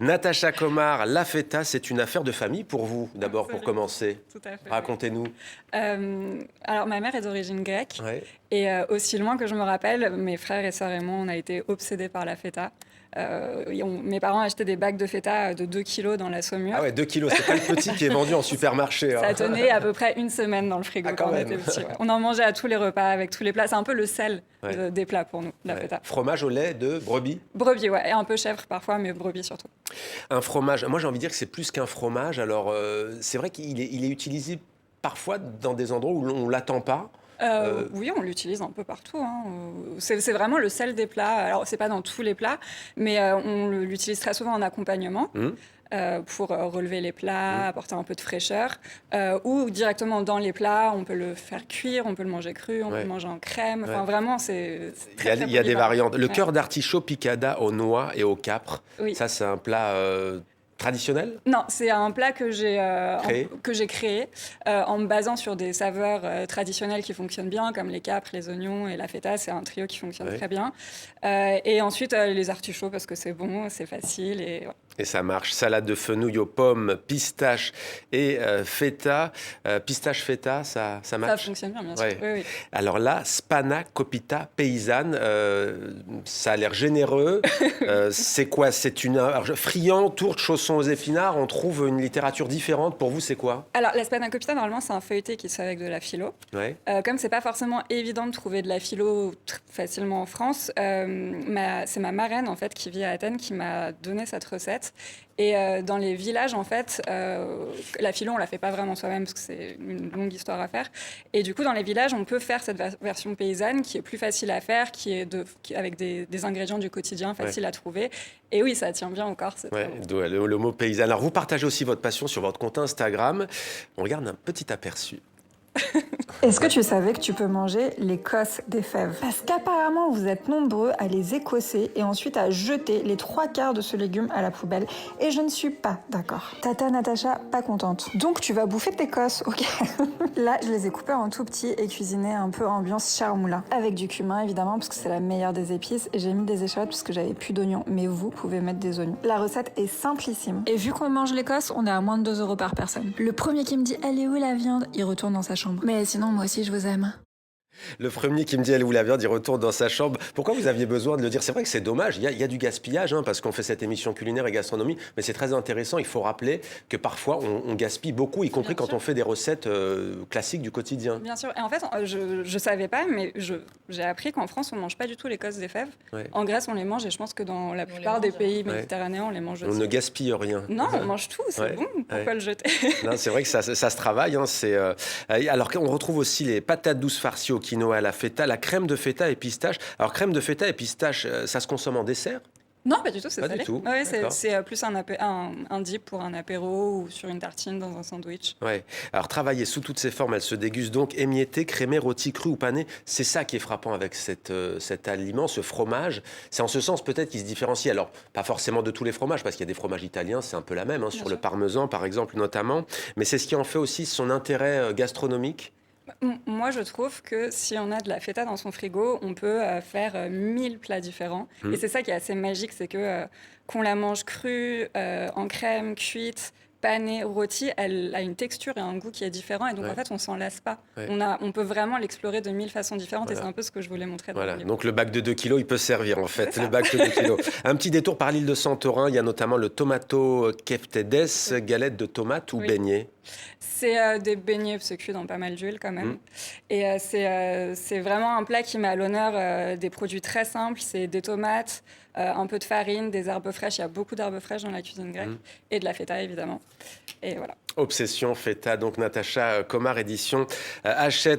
Natacha Komar, la feta, c'est une affaire de famille pour vous, d'abord, pour Absolument. commencer. Tout à fait. Racontez-nous. Alors, ma mère est d'origine grecque. Ouais. Et aussi loin que je me rappelle, mes frères et sœurs et moi, on a été obsédés par la feta. Mes parents achetaient des bacs de feta de 2 kilos dans la Saumure. Ah ouais, 2 kilos, c'est pas le petit qui est vendu en supermarché. Ça tenait à peu près une semaine dans le frigo Ah, quand quand on même. était petits. Ouais. On en mangeait à tous les repas, avec tous les plats. C'est un peu le sel Ouais. des plats pour nous, la Ouais. feta. Fromage au lait de brebis. Brebis, ouais, et un peu chèvre parfois, mais brebis surtout. Un fromage, moi j'ai envie de dire que c'est plus qu'un fromage. Alors c'est vrai qu'il est utilisé parfois dans des endroits où on ne l'attend pas. Oui, on l'utilise un peu partout, hein. C'est vraiment le sel des plats. Alors, c'est pas dans tous les plats, mais on l'utilise très souvent en accompagnement. Hum, Pour relever les plats, hum. apporter un peu de fraîcheur, ou directement dans les plats, on peut le faire cuire, on peut le manger cru, on peut Ouais. le manger en crème. Ouais. Enfin, vraiment, c'est Il y très, a, très il y a des polyvalent. variantes. Le Ouais. cœur d'artichaut picada aux noix et au capre, Oui. ça c'est un plat traditionnel, Non, c'est un plat créé. que j'ai créé en me basant sur des saveurs traditionnelles qui fonctionnent bien, comme les capres, les oignons et la feta. C'est un trio qui fonctionne Ouais. très bien. Et ensuite, les artichauts, parce que c'est bon, c'est facile. Et ouais. Et ça marche. Salade de fenouil aux pommes, pistache et feta. Pistache feta, ça Ça marche. fonctionne bien, bien sûr. Ouais. Oui, oui. Alors là, spana copita paysanne, ça a l'air généreux. C'est quoi? C'est une friand, tourte, chaussons aux épinards. On trouve une littérature différente. Pour vous, c'est quoi? Alors, la spanakopita, normalement, c'est un feuilleté qui se fait avec de la philo. Ouais. Comme c'est pas forcément évident de trouver de la philo facilement en France, c'est ma marraine en fait qui vit à Athènes qui m'a donné cette recette. Et dans les villages en fait, la philo on la fait pas vraiment soi-même parce que c'est une longue histoire à faire. Et du coup dans les villages on peut faire cette version paysanne qui est plus facile à faire, avec des ingrédients du quotidien faciles à trouver. Et oui, ça tient bien au corps. C'est Ouais, très bon. d'où le mot paysanne. Alors, vous partagez aussi votre passion sur votre compte Instagram. On regarde un petit aperçu. Est-ce que tu savais que tu peux manger l'écosse des fèves? Parce qu'apparemment, vous êtes nombreux à les écosser et ensuite à jeter les 3/4 de ce légume à la poubelle. Et je ne suis pas d'accord. Tata Natacha, pas contente. Donc tu vas bouffer tes cosses, ok? Là, je les ai coupés en tout petits et cuisinés un peu ambiance charmoula. Avec du cumin, évidemment, parce que c'est la meilleure des épices. Et j'ai mis des échalotes parce que j'avais plus d'oignons. Mais vous pouvez mettre des oignons. La recette est simplissime. Et vu qu'on mange l'écosse, on est à moins de 2 € par personne. Le premier qui me dit « Elle est où la viande ?» il retourne dans sa chambre. Mais sinon, moi aussi, je vous aime. Le premier qui me dit elle est où la viande, il retourne dans sa chambre. Pourquoi vous aviez besoin de le dire? C'est vrai que c'est dommage, il y a du gaspillage, hein, parce qu'on fait cette émission culinaire et gastronomie, mais c'est très intéressant. Il faut rappeler que parfois on gaspille beaucoup, y compris Bien quand sûr. on fait des recettes classiques du quotidien. Bien sûr. Et en fait, je savais pas, mais j'ai appris qu'en France, on mange pas du tout l'écosse des fèves. Ouais. En Grèce, on les mange, et je pense que dans la plupart des pays méditerranéens, on les mange On aussi. ne gaspille rien. Non, on mange tout, c'est Ouais. bon. Pourquoi le jeter? Non, c'est vrai que ça se travaille. Hein, alors qu'on retrouve aussi les patates douces farcies au quinoa à la feta, la crème de feta et pistache. Alors crème de feta et pistache, ça se consomme en dessert? Non, pas du tout, c'est Pas du salé. tout, Ouais, d'accord. c'est plus un dip pour un apéro ou sur une tartine dans un sandwich. Ouais. Alors travailler sous toutes ses formes, elle se déguste donc émiettée, crémée, rôtie, crue ou panée. C'est ça qui est frappant avec cet aliment, ce fromage. C'est en ce sens peut-être qu'il se différencie. Alors pas forcément de tous les fromages, parce qu'il y a des fromages italiens, c'est un peu la même, hein, sur le sûr. parmesan par exemple notamment. Mais c'est ce qui en fait aussi son intérêt gastronomique. Moi, je trouve que si on a de la feta dans son frigo, on peut faire 1000 plats différents. Mm. Et c'est ça qui est assez magique, c'est que qu'on la mange crue, en crème, cuite, panée, rôtie, elle a une texture et un goût qui est différent. Et donc, Ouais. en fait, on s'en lasse pas. Ouais. On peut vraiment l'explorer de 1000 façons différentes. Voilà. Et c'est un peu ce que je voulais montrer dans Voilà, le livre. donc le bac de 2 kilos, il peut servir en fait, le bac de 2 kilos. Un petit détour par l'île de Santorin, il y a notamment le tomato keftedes, galette de tomates ou Oui. beignet. C'est des beignets, c'est cuit dans pas mal d'huile quand même. Mm. Et c'est vraiment un plat qui met à l'honneur des produits très simples. C'est des tomates, un peu de farine, des herbes fraîches. Il y a beaucoup d'herbes fraîches dans la cuisine grecque. Et de la feta, évidemment. Et voilà. Obsession feta, donc Natacha Komar, édition Hachette.